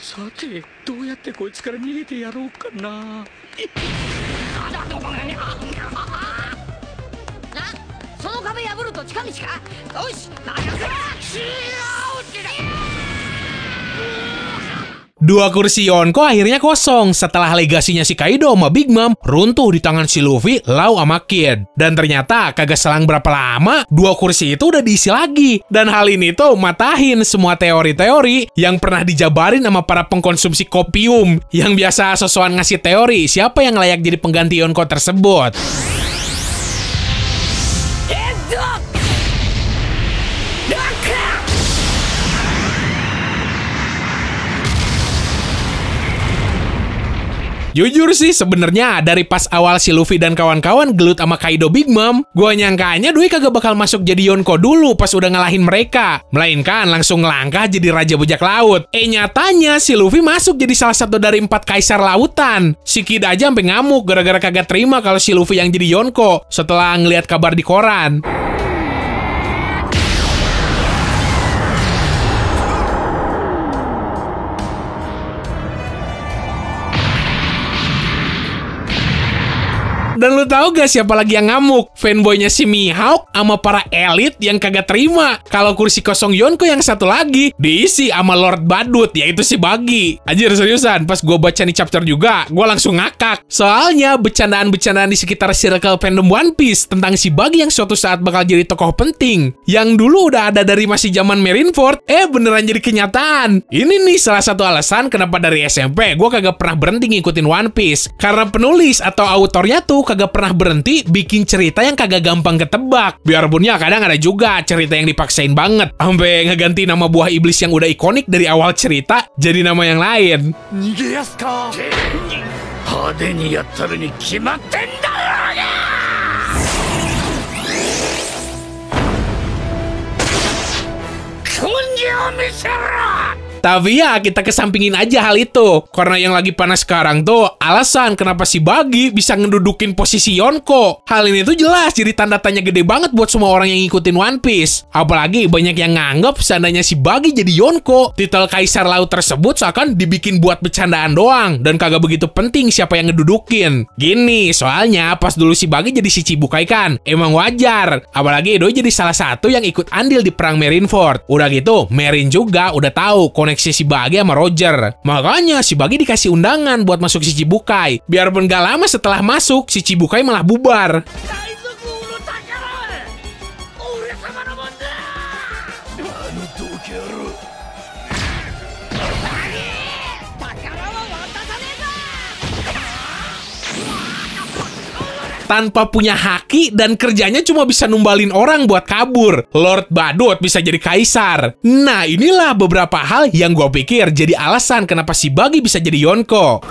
さてどうやってこいつから逃げてやろうかな。その壁破ると近道か。よし、なやせ。Dua kursi Yonko akhirnya kosong setelah legasinya si Kaido sama Big Mom runtuh di tangan si Luffy, Law sama Kid. Dan ternyata kagak selang berapa lama, dua kursi itu udah diisi lagi. Dan hal ini tuh matahin semua teori-teori yang pernah dijabarin sama para pengkonsumsi kopium yang biasa sosokan ngasih teori siapa yang layak jadi pengganti Yonko tersebut. Jujur sih sebenarnya dari pas awal si Luffy dan kawan-kawan gelut sama Kaido Big Mom, gua nyangkanya Doi kagak bakal masuk jadi Yonko dulu pas udah ngalahin mereka, melainkan langsung ngelangkah jadi Raja Bajak Laut. Nyatanya si Luffy masuk jadi salah satu dari 4 kaisar lautan. Si Kid aja sampai ngamuk gara-gara kagak terima kalau si Luffy yang jadi Yonko setelah ngeliat kabar di koran. Dan lu tahu gak siapa lagi yang ngamuk? Fanboynya si Mihawk sama para elit yang kagak terima kalau kursi kosong Yonko yang satu lagi diisi sama Lord Badut, yaitu si Buggy. Anjir seriusan, pas gue baca nih chapter juga, gue langsung ngakak. Soalnya bercandaan-bercandaan di sekitar circle fandom One Piece tentang si Buggy yang suatu saat bakal jadi tokoh penting, yang dulu udah ada dari masih zaman Marineford, beneran jadi kenyataan. Ini nih salah satu alasan kenapa dari SMP gue kagak pernah berhenti ngikutin One Piece. Karena penulis atau autornya tuh kagak pernah berhenti bikin cerita yang kagak gampang ketebak. Biarpun ya kadang ada juga cerita yang dipaksain banget, sampai ngeganti nama buah iblis yang udah ikonik dari awal cerita jadi nama yang lain. Tapi ya kita kesampingin aja hal itu, karena yang lagi panas sekarang tuh alasan kenapa si Buggy bisa ngedudukin posisi Yonko. Hal ini tuh jelas jadi tanda tanya gede banget buat semua orang yang ngikutin One Piece. Apalagi banyak yang nganggep seandainya si Buggy jadi Yonko, titel Kaisar Laut tersebut seakan dibikin buat bercandaan doang dan kagak begitu penting siapa yang ngedudukin. Gini, soalnya pas dulu si Buggy jadi si Chibukai kan, emang wajar. Apalagi Doi jadi salah satu yang ikut andil di perang Marineford. Udah gitu, Marin juga udah tahu koneksi si Buggy sama Roger. Makanya si Buggy dikasih undangan buat masuk si Chibukai. Biarpun gak lama setelah masuk, si Chibukai malah bubar. Tanpa punya haki dan kerjanya cuma bisa numbalin orang buat kabur, Lord Badut bisa jadi kaisar. Nah inilah beberapa hal yang gue pikir jadi alasan kenapa si Buggy bisa jadi Yonko.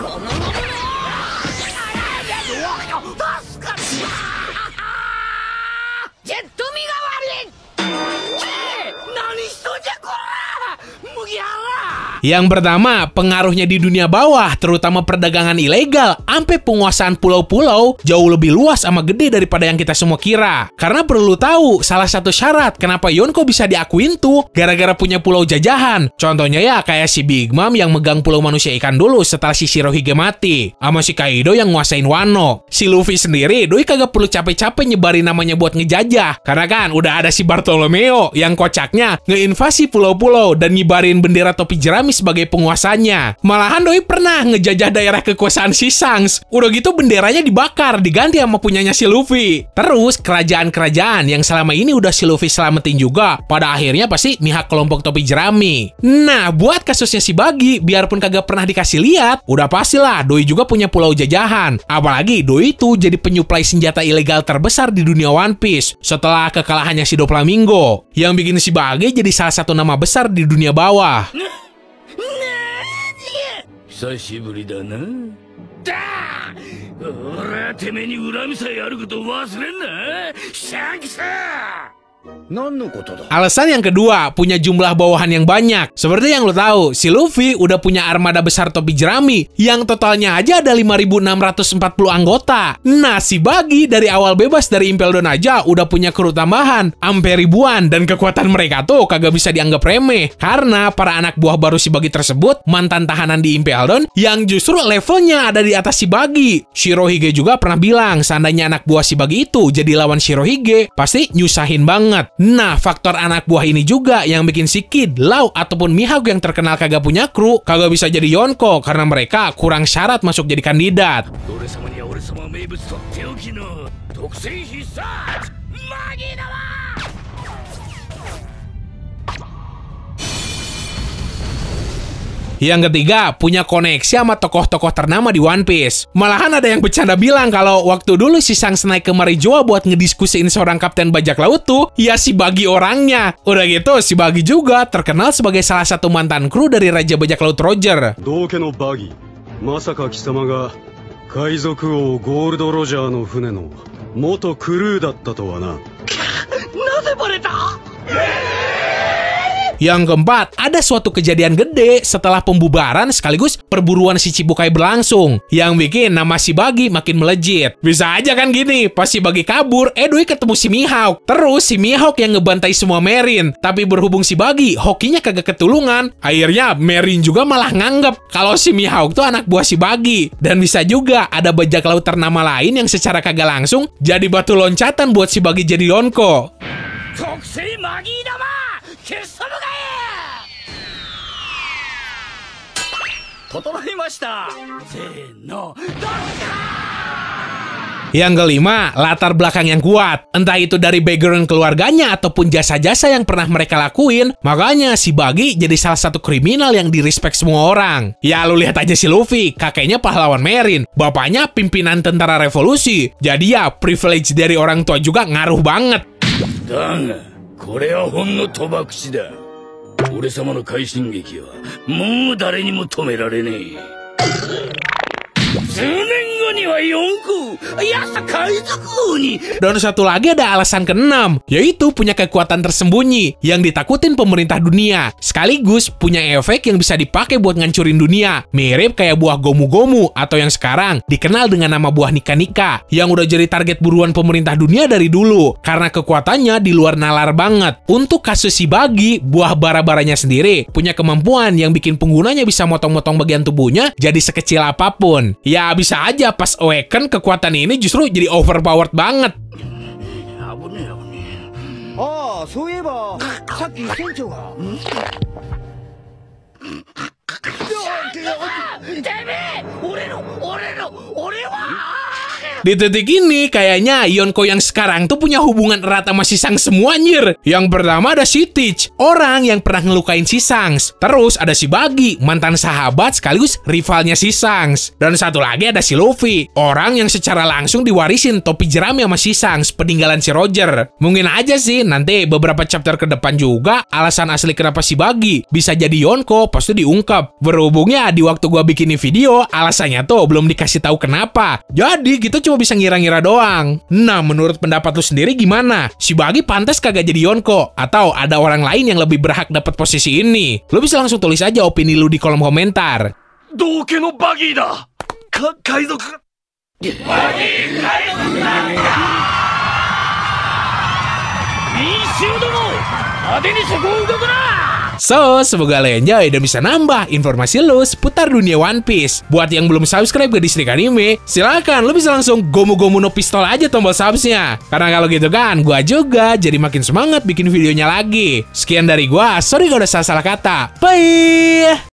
Yang pertama, pengaruhnya di dunia bawah, terutama perdagangan ilegal, sampai penguasaan pulau-pulau jauh lebih luas sama gede daripada yang kita semua kira. Karena perlu tahu, salah satu syarat kenapa Yonko bisa diakuin tuh gara-gara punya pulau jajahan. Contohnya ya kayak si Big Mom yang megang pulau manusia ikan dulu setelah si Shirohige mati, sama si Kaido yang nguasain Wano. Si Luffy sendiri, Doi kagak perlu capek-capek nyebarin namanya buat ngejajah, karena kan udah ada si Bartolomeo yang kocaknya ngeinvasi pulau-pulau dan nyebarin bendera topi jerami sebagai penguasanya. Malahan Doi pernah ngejajah daerah kekuasaan si Shanks. Udah gitu benderanya dibakar, diganti sama punyanya si Luffy. Terus kerajaan-kerajaan yang selama ini udah si Luffy selamatin juga pada akhirnya pasti mihak kelompok topi jerami. Nah, buat kasusnya si Buggy, biarpun kagak pernah dikasih lihat, udah pastilah Doi juga punya pulau jajahan. Apalagi Doi itu jadi penyuplai senjata ilegal terbesar di dunia One Piece setelah kekalahannya si Doflamingo, yang bikin si Buggy jadi salah satu nama besar di dunia bawah. 久しぶりだな。俺はてめえに恨みさえあることを忘れんな、シャンクス。Alasan yang kedua, punya jumlah bawahan yang banyak. Seperti yang lo tahu, si Luffy udah punya armada besar topi jerami yang totalnya aja ada 5.640 anggota. Nah, si Buggy dari awal bebas dari Impel Down aja udah punya kru tambahan sampai ribuan, dan kekuatan mereka tuh kagak bisa dianggap remeh karena para anak buah baru si Buggy tersebut mantan tahanan di Impel Down yang justru levelnya ada di atas si Buggy. Shirohige juga pernah bilang seandainya anak buah si Buggy itu jadi lawan Shirohige pasti nyusahin banget. Nah, faktor anak buah ini juga yang bikin si Kid, Law, ataupun Mihawk yang terkenal kagak punya kru, kagak bisa jadi Yonko karena mereka kurang syarat masuk jadi kandidat. Yang ketiga, punya koneksi sama tokoh-tokoh ternama di One Piece. Malahan ada yang bercanda bilang kalau waktu dulu si Shanks naik ke Marijoa buat ngediskusiin seorang kapten bajak laut tuh, ya si Buggy orangnya. Udah gitu, si Buggy juga terkenal sebagai salah satu mantan kru dari Raja Bajak Laut Roger. Yang keempat, ada suatu kejadian gede setelah pembubaran sekaligus perburuan si Chibukai berlangsung yang bikin nama si Buggy makin melejit. Bisa aja kan gini, pas si Buggy kabur, Edwin ketemu si Mihawk. Terus si Mihawk yang ngebantai semua Marine. Tapi berhubung si Buggy hokinya kagak ketulungan, akhirnya Marine juga malah nganggep kalau si Mihawk tuh anak buah si Buggy. Dan bisa juga ada bajak laut ternama lain yang secara kagak langsung jadi batu loncatan buat si Buggy jadi Yonko. Yang kelima, latar belakang yang kuat. Entah itu dari background keluarganya ataupun jasa-jasa yang pernah mereka lakuin, makanya si Buggy jadi salah satu kriminal yang di-respect semua orang. Ya lu lihat aja si Luffy, kakeknya pahlawan Marine, bapaknya pimpinan tentara revolusi. Jadi ya privilege dari orang tua juga ngaruh banget. 俺様の快進撃はもう誰にも止められねえ。数年後には4個、やさ海賊王に。 Dan satu lagi ada alasan keenam, yaitu punya kekuatan tersembunyi yang ditakutin pemerintah dunia, sekaligus punya efek yang bisa dipakai buat ngancurin dunia, mirip kayak buah gomu-gomu atau yang sekarang dikenal dengan nama buah nika-nika, yang udah jadi target buruan pemerintah dunia dari dulu karena kekuatannya di luar nalar banget. Untuk kasus si Buggy, buah bara-baranya sendiri punya kemampuan yang bikin penggunanya bisa motong-motong bagian tubuhnya jadi sekecil apapun. Ya bisa aja pas awaken kekuatan ini justru jadi overpowered banget. Oh, そういえばさっき船長が。Di titik ini, kayaknya Yonko yang sekarang tuh punya hubungan erat sama si Shanks semua anjir. Yang pertama ada si Teach, orang yang pernah ngelukain si Shanks. Terus ada si Buggy, mantan sahabat sekaligus rivalnya si Shanks. Dan satu lagi ada si Luffy, orang yang secara langsung diwarisin topi jerami sama si Shanks, peninggalan si Roger. Mungkin aja sih nanti beberapa chapter ke depan juga alasan asli kenapa si Buggy bisa jadi Yonko pasti diungkap. Berhubungnya di waktu gua bikinin video, alasannya tuh belum dikasih tahu kenapa. Jadi kita cuma bisa ngira-ngira doang. Nah, menurut pendapat lu sendiri gimana? Si Buggy pantas kagak jadi Yonko? Atau ada orang lain yang lebih berhak dapat posisi ini? Lu bisa langsung tulis aja opini lu di kolom komentar. Doke no Buggy da. Kaizoku. Buggy kaizoku da. Mishu dono, ade ni soko udoku na. So, semoga lo enjoy dan bisa nambah informasi lo seputar dunia One Piece. Buat yang belum subscribe ke Distrik Anime, silakan lo bisa langsung gomu-gomu no pistol aja tombol subsnya. Karena kalau gitu kan, gua juga jadi makin semangat bikin videonya lagi. Sekian dari gua, sorry kalau udah salah-salah kata. Bye!